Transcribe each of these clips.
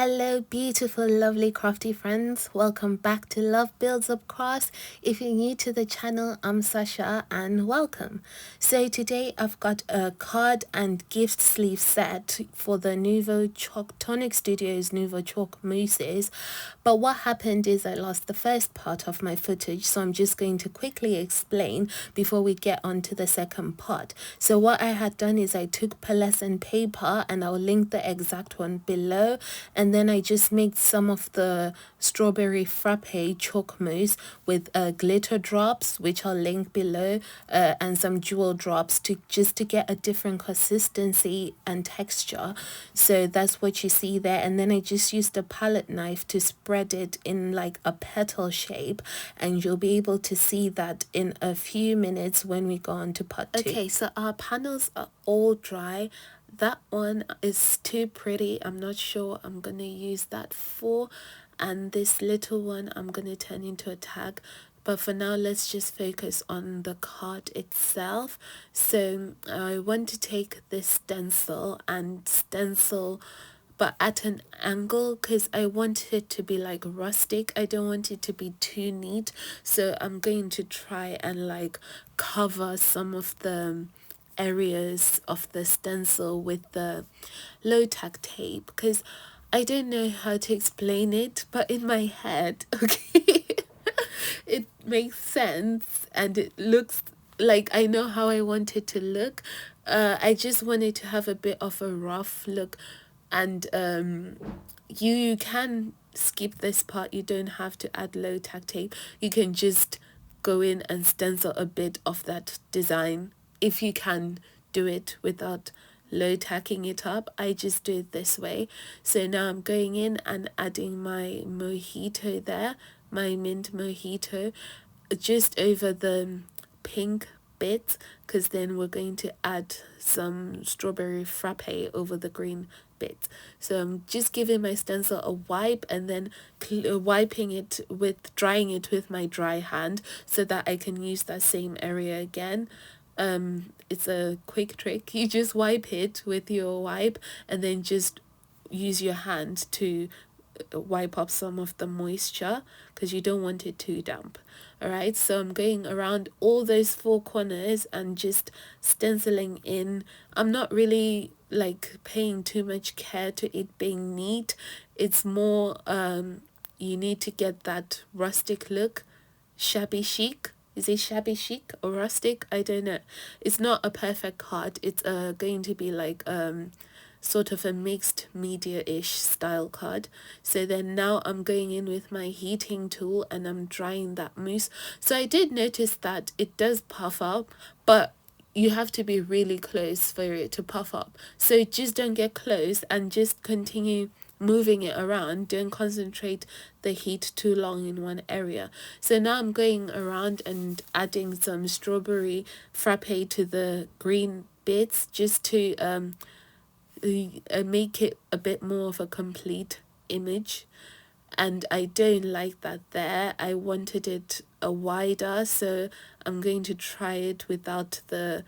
Hello, beautiful, lovely, crafty friends. Welcome back to Love Builds Up Crafts. If you're new to the channel, I'm Sasha and welcome. So today I've got a card and gift sleeve set for the Tonic Studios Nouveau Chalk mousses. But what happened is I lost the first part of my footage, so I'm just going to quickly explain before we get on to the second part. So what I had done is I took pearlescent paper, and I'll link the exact one below, and then I just made some of the strawberry frappe chalk mousse with glitter drops, which I'll link below, and some jewel drops to get a different consistency and texture. So that's what you see there. And then I just used a palette knife to spread it in like a petal shape, and you'll be able to see that in a few minutes when we go on to part 2. Okay, so our panels are all dry. That one is too pretty. I'm not sure I'm gonna use that for, and this little one I'm gonna turn into a tag. But for now, let's just focus on the card itself. So I want to take this stencil and stencil but at an angle, because I want it to be like rustic. I don't want it to be too neat, so I'm going to try and like cover some of the areas of the stencil with the low tack tape, because I don't know how to explain it, but in my head, okay, it makes sense and it looks like I know how I want it to look. I just want it to have a bit of a rough look, and you can skip this part. You don't have to add low tack tape. You can just go in and stencil a bit of that design if you can do it without low tacking it up. I just do it this way. So now I'm going in and adding my mojito there, my mint mojito, just over the pink bit, because then we're going to add some strawberry frappe over the green bit. So I'm just giving my stencil a wipe, and then wiping it with, drying it with my dry hand so that I can use that same area again. It's a quick trick. You just wipe it with your wipe, and then just use your hand to wipe up some of the moisture, because you don't want it too damp. All right, so I'm going around all those four corners and just stenciling in. I'm not really like paying too much care to it being neat. It's more you need to get that rustic look, shabby chic. Is it shabby chic or rustic? I don't know. It's not a perfect card. It's going to be like sort of a mixed media-ish style card. So then now I'm going in with my heating tool and I'm drying that mousse. So I did notice that it does puff up, but you have to be really close for it to puff up. So just don't get close and just continue moving it around. Don't concentrate the heat too long in one area. So now I'm going around and adding some strawberry frappe to the green bits, just to make it a bit more of a complete image. And I don't like that there. I wanted it a wider, so I'm going to try it without the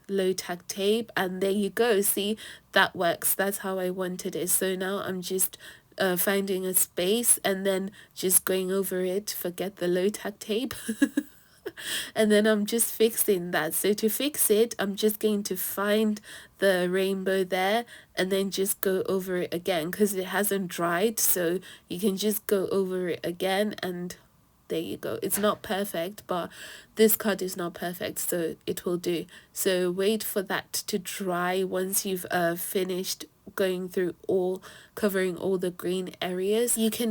low tack tape, and there you go. See, that works. That's how I wanted it. So now I'm just finding a space and then just going over it. Forget the low tack tape. And then I'm just fixing that. So to fix it, I'm just going to find the rainbow there and then just go over it again, because it hasn't dried, so you can just go over it again, and there you go. It's not perfect, but this card is not perfect, so it will do. So wait for that to dry. Once you've finished going through covering all the green areas, you can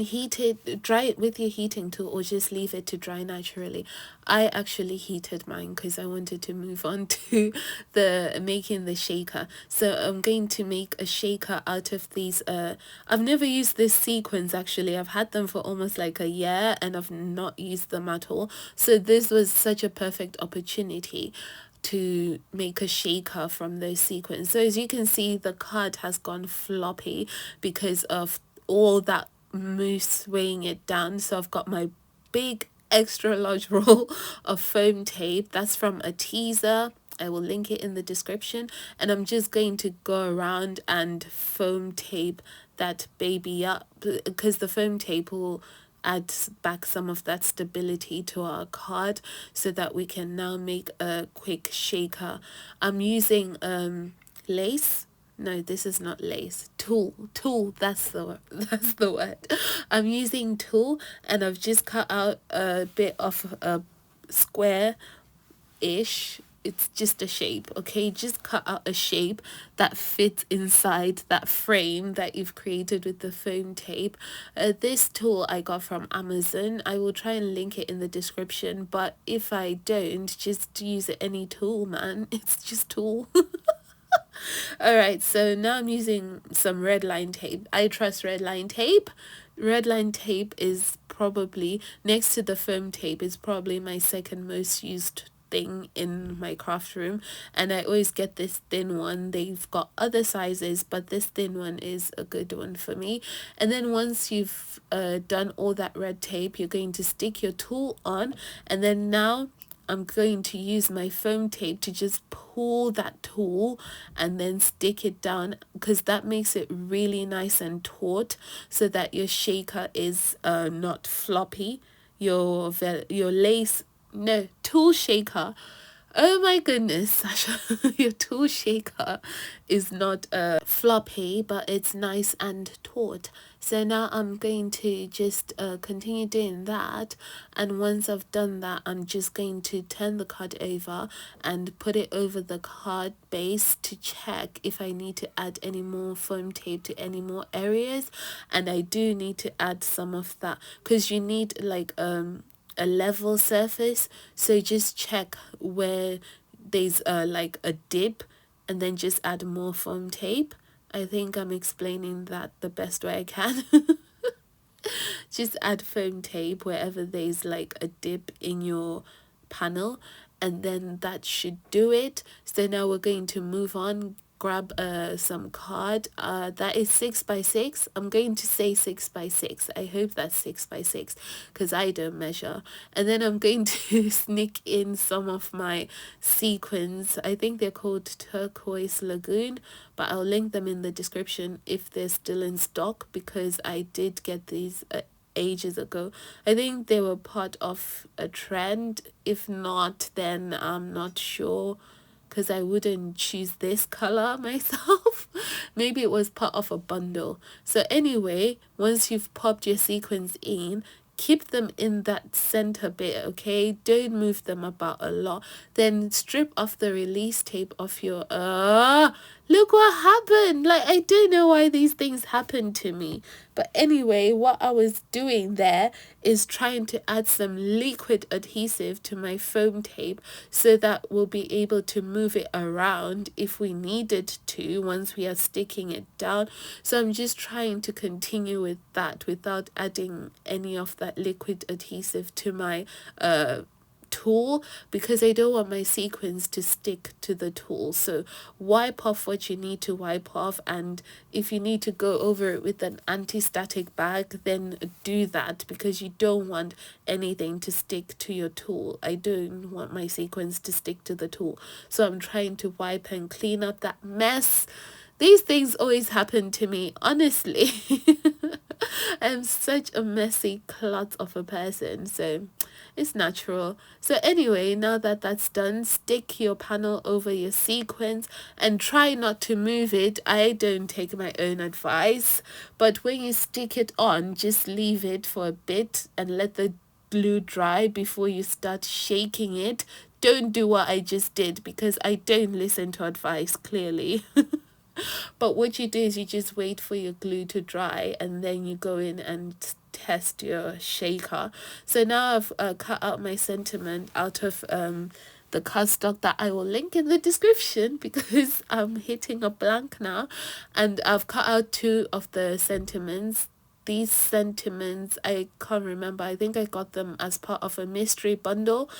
dry it with your heating tool, or just leave it to dry naturally. I actually heated mine because I wanted to move on to the making the shaker. So I'm going to make a shaker out of these I've never used this sequins. Actually, I've had them for almost like a year and I've not used them at all, so this was such a perfect opportunity to make a shaker from those sequins. So as you can see, the card has gone floppy because of all that mousse weighing it down. So I've got my big extra large roll of foam tape. That's from Arteza. I will link it in the description, and I'm just going to go around and foam tape that baby up, because the foam tape will add back some of that stability to our card so that we can now make a quick shaker. I'm using lace. No, this is not lace. Tulle, that's the word. That's the word. I'm using tulle, and I've just cut out a bit of a square ish. It's just a shape, okay? Just cut out a shape that fits inside that frame that you've created with the foam tape. This tool I got from Amazon. I will try and link it in the description, but if I don't, just use any tool, man. It's just tool. All right, so now I'm using some red line tape. I trust red line tape. Red line tape is probably, next to the foam tape, is probably my second most used thing in my craft room, and I always get this thin one. They've got other sizes, but this thin one is a good one for me. And then once you've done all that red tape, you're going to stick your tool on, and then now I'm going to use my foam tape to just pull that tool and then stick it down, because that makes it really nice and taut so that your shaker is not floppy. Your lace, no, tool shaker. Oh my goodness, Sasha, your tool shaker is not floppy, but it's nice and taut. So now I'm going to just continue doing that, and once I've done that, I'm just going to turn the card over and put it over the card base to check if I need to add any more foam tape to any more areas. And I do need to add some of that, because you need like a level surface, so just check where there's like a dip, and then just add more foam tape. I think I'm explaining that the best way I can. Just add foam tape wherever there's like a dip in your panel, and then that should do it. So now we're going to move on, grab some card that is 6x6. I'm going to say 6x6. I hope that's 6x6 because I don't measure. And then I'm going to sneak in some of my sequins. I think they're called Turquoise Lagoon, but I'll link them in the description if they're still in stock, because I did get these ages ago. I think they were part of a trend. If not, then I'm not sure, because I wouldn't choose this color myself. Maybe it was part of a bundle. So anyway, once you've popped your sequins in, keep them in that center bit, okay? Don't move them about a lot. Then strip off the release tape off your look what happened. Like, I don't know why these things happen to me. But anyway, what I was doing there is trying to add some liquid adhesive to my foam tape so that we'll be able to move it around if we needed to once we are sticking it down. So I'm just trying to continue with that without adding any of that liquid adhesive to my tool, because I don't want my sequins to stick to the tool. So wipe off what you need to wipe off, and if you need to go over it with an anti-static bag, then do that, because you don't want anything to stick to your tool. I don't want my sequins to stick to the tool, so I'm trying to wipe and clean up that mess. These things always happen to me, honestly. I'm such a messy clot of a person, so it's natural. So anyway, now that that's done, stick your panel over your sequins and try not to move it. I don't take my own advice, but when you stick it on, just leave it for a bit and let the glue dry before you start shaking it. Don't do what I just did, because I don't listen to advice, clearly. But what you do is you just wait for your glue to dry, and then you go in and test your shaker. So now I've cut out my sentiment out of the cardstock that I will link in the description, because I'm hitting a blank now, and I've cut out 2 of the sentiments. These sentiments, I can't remember, I think I got them as part of a mystery bundle,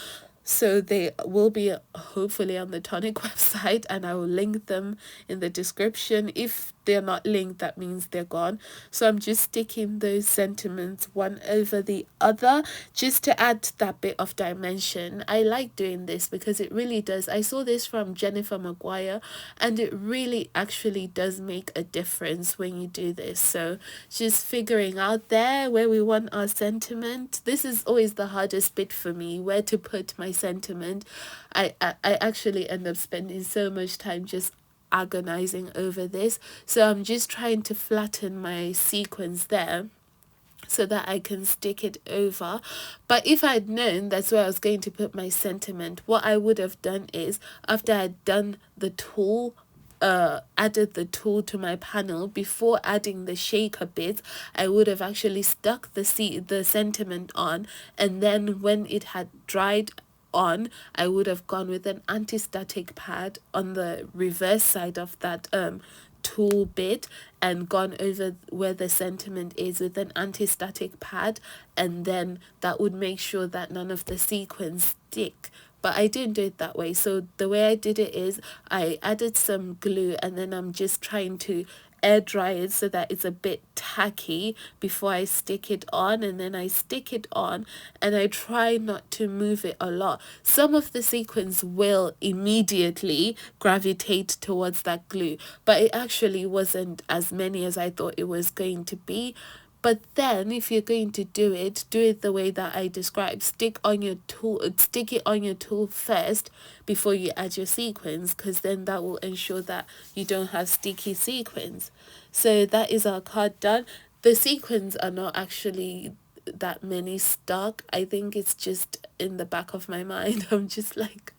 so they will be hopefully on the Tonic website, and I will link them in the description. If they're not linked, that means they're gone. So I'm just sticking those sentiments one over the other just to add that bit of dimension. I like doing this because it really does. I saw this from Jennifer Maguire, and it really actually does make a difference when you do this. So just figuring out there where we want our sentiment. This is always the hardest bit for me, where to put my sentiment. I actually end up spending so much time just agonizing over this. So I'm just trying to flatten my sequence there so that I can stick it over. But if I'd known that's where I was going to put my sentiment, what I would have done is, after I'd done the tool, added the tool to my panel, before adding the shaker bit, I would have actually stuck the sentiment on, and then when it had dried on, I would have gone with an anti-static pad on the reverse side of that tool bit, and gone over where the sentiment is with an anti-static pad, and then that would make sure that none of the sequins stick. But I didn't do it that way. So the way I did it is I added some glue, and then I'm just trying to air dry it so that it's a bit tacky before I stick it on, and then I stick it on and I try not to move it a lot. Some of the sequins will immediately gravitate towards that glue, but it actually wasn't as many as I thought it was going to be. But then if you're going to do it the way that I described. Stick it on your tool first before you add your sequins, because then that will ensure that you don't have sticky sequins. So that is our card done. The sequins are not actually that many stuck. I think it's just in the back of my mind. I'm just like,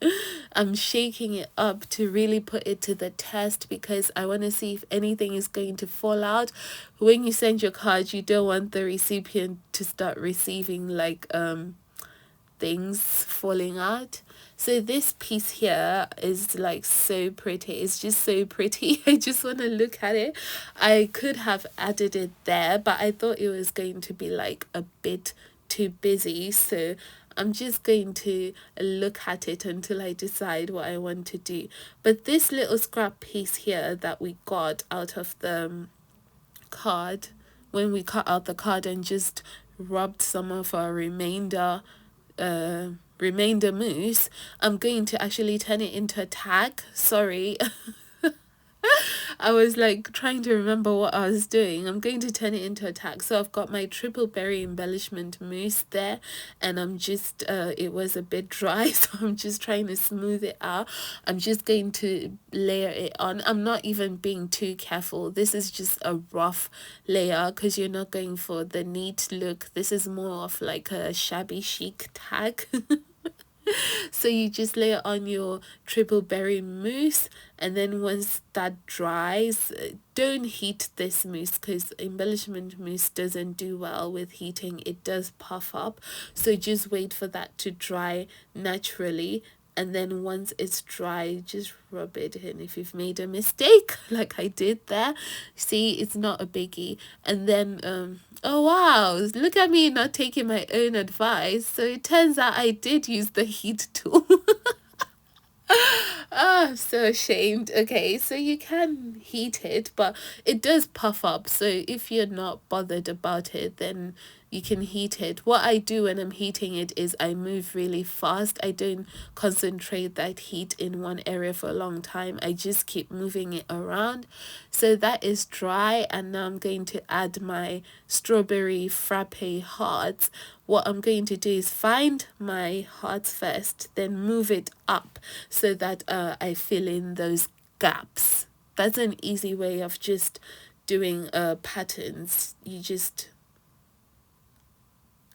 I'm shaking it up to really put it to the test, because I want to see if anything is going to fall out. When you send your cards, you don't want the recipient to start receiving like things falling out. So this piece here is like so pretty. It's just so pretty. I just want to look at it. I could have added it there, but I thought it was going to be like a bit too busy. So I'm just going to look at it until I decide what I want to do. But this little scrap piece here that we got out of the card, when we cut out the card and just rubbed some of our remainder mousse, I'm going to actually turn it into a tag. Sorry. I was like trying to remember what I was doing. I'm going to turn it into a tag. So I've got my triple berry embellishment mousse there, and I'm just it was a bit dry, so I'm just trying to smooth it out. I'm just going to layer it on. I'm not even being too careful. This is just a rough layer because you're not going for the neat look. This is more of like a shabby chic tag. So you just layer on your triple berry mousse, and then once that dries, don't heat this mousse because embellishment mousse doesn't do well with heating. It does puff up, so just wait for that to dry naturally, and then once it's dry, just rub it in. If you've made a mistake like I did there, see, it's not a biggie. And then oh wow, look at me not taking my own advice. So it turns out I did use the heat tool. Ah, I'm so ashamed. Okay, so you can heat it, but it does puff up. So if you're not bothered about it, then you can heat it. What I do when I'm heating it is I move really fast. I don't concentrate that heat in one area for a long time. I just keep moving it around. So that is dry, and now I'm going to add my strawberry frappe hearts. What I'm going to do is find my hearts first, then move it up so that I fill in those gaps. That's an easy way of just doing patterns. You just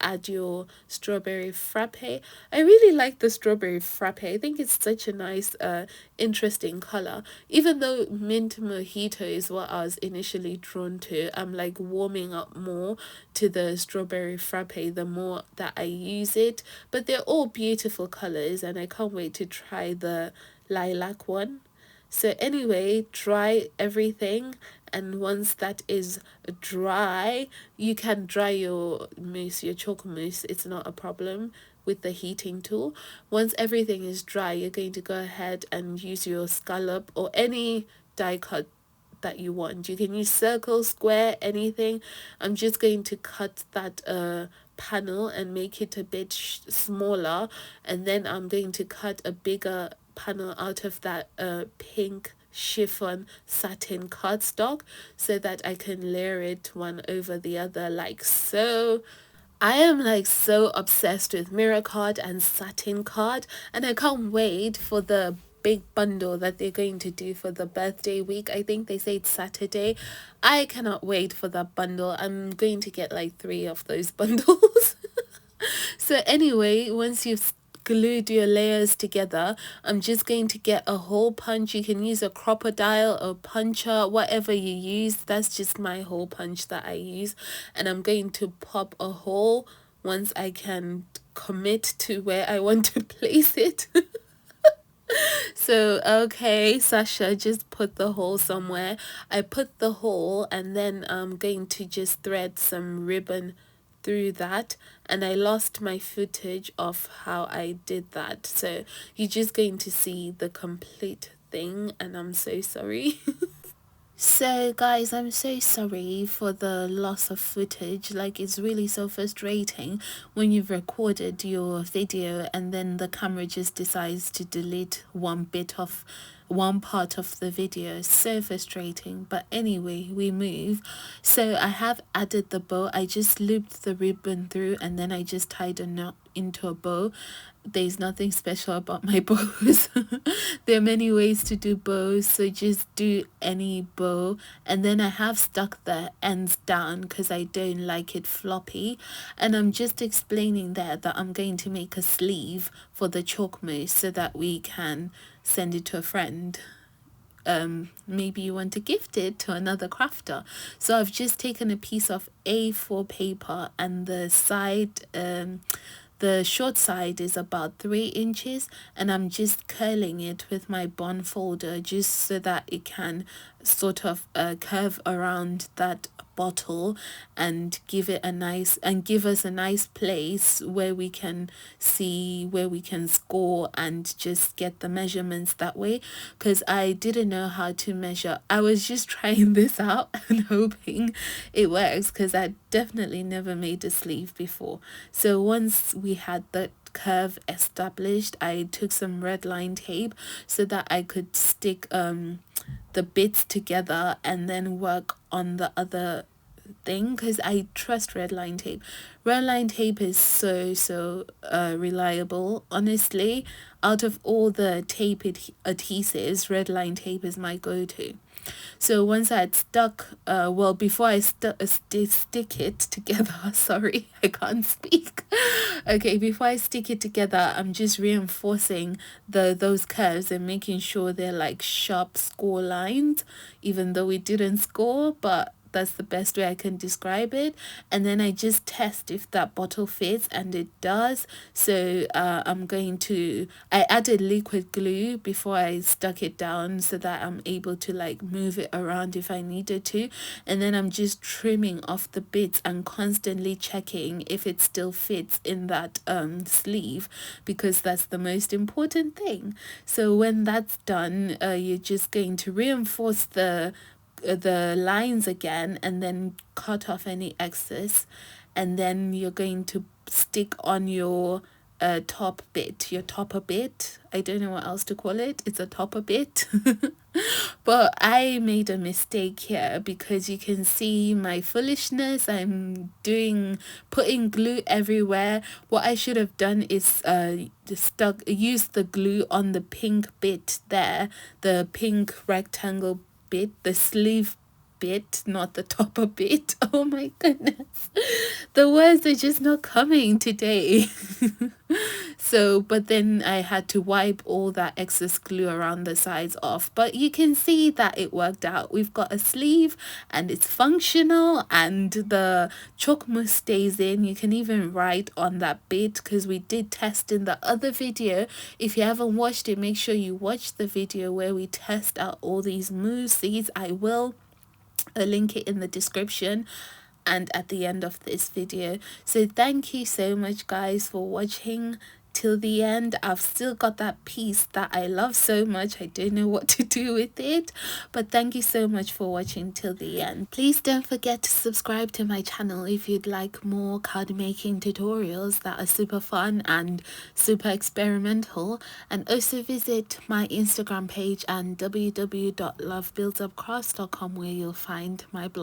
add your strawberry frappe. I really like the strawberry frappe. I think it's such a nice interesting color. Even though mint mojito is what I was initially drawn to, I'm like warming up more to the strawberry frappe the more that I use it. But they're all beautiful colors, and I can't wait to try the lilac one. So anyway, dry everything, and once that is dry, you can dry your mousse, your chalk mousse. It's not a problem with the heating tool. Once everything is dry, you're going to go ahead and use your scallop or any die cut that you want. You can use circle, square, anything. I'm just going to cut that panel and make it a bit smaller, and then I'm going to cut a bigger panel out of that pink chiffon satin cardstock so that I can layer it one over the other like so. I am like so obsessed with mirror card and satin card, and I can't wait for the big bundle that they're going to do for the birthday week. I think they say it's Saturday. I cannot wait for that bundle. I'm going to get like 3 of those bundles. So anyway, once you've glued your layers together, I'm just going to get a hole punch. You can use a crocodile or puncher, whatever you use. That's just my hole punch that I use, and I'm going to pop a hole once I can commit to where I want to place it. So okay, Sasha, just put the hole somewhere. I put the hole, and then I'm going to just thread some ribbon through that, and I lost my footage of how I did that, so you're just going to see the complete thing, and I'm so sorry. So guys, I'm so sorry for the loss of footage. Like, it's really so frustrating when you've recorded your video and then the camera just decides to delete one part of the video. So frustrating, but anyway, we move. So I have added the bow. I just looped the ribbon through, and then I just tied a knot into a bow. There's nothing special about my bows. There are many ways to do bows, so just do any bow. And then I have stuck the ends down because I don't like it floppy, and I'm just explaining there that I'm going to make a sleeve for the chalk mousse so that we can send it to a friend. Maybe you want to gift it to another crafter. So I've just taken a piece of A4 paper, and the short side is about 3 inches, and I'm just curling it with my bond folder just so that it can sort of curve around that bottle and give us a nice place where we can see where we can score and just get the measurements that way, because I didn't know how to measure. I was just trying this out and hoping it works, because I definitely never made a sleeve before. So once we had that curve established, I took some red line tape so that I could stick the bits together and then work on the other thing, because I trust red line tape. Red line tape is so reliable. Honestly, out of all the tape adhesives, red line tape is my go-to. So once I had stuck, before I stick it together, sorry, I can't speak. Okay, before I stick it together, I'm just reinforcing those curves and making sure they're like sharp score lines, even though we didn't score, but that's the best way I can describe it. And then I just test if that bottle fits, and it does. So I added liquid glue before I stuck it down so that I'm able to like move it around if I needed to. And then I'm just trimming off the bits and constantly checking if it still fits in that sleeve, because that's the most important thing. So when that's done, you're just going to reinforce the lines again, and then cut off any excess, and then you're going to stick on your topper bit. I don't know what else to call it. It's a topper bit. But I made a mistake here, because you can see my foolishness. I'm putting glue everywhere. What I should have done is use the glue on the pink bit there, the pink rectangle bit, the sleeve bit, not the topper bit. Oh my goodness, the words are just not coming today. So, but then I had to wipe all that excess glue around the sides off. But you can see that it worked out. We've got a sleeve and it's functional, and the chalk mousse stays in. You can even write on that bit, because we did test in the other video. If you haven't watched it, make sure you watch the video where we test out all these mousses. I will link it in the description and at the end of this video. So thank you so much guys for watching till the end. I've still got that piece that I love so much. I don't know what to do with it, but thank you so much for watching till the end. Please don't forget to subscribe to my channel if you'd like more card making tutorials that are super fun and super experimental, and also visit my Instagram page and www.lovebuildsupcross.com where you'll find my blog.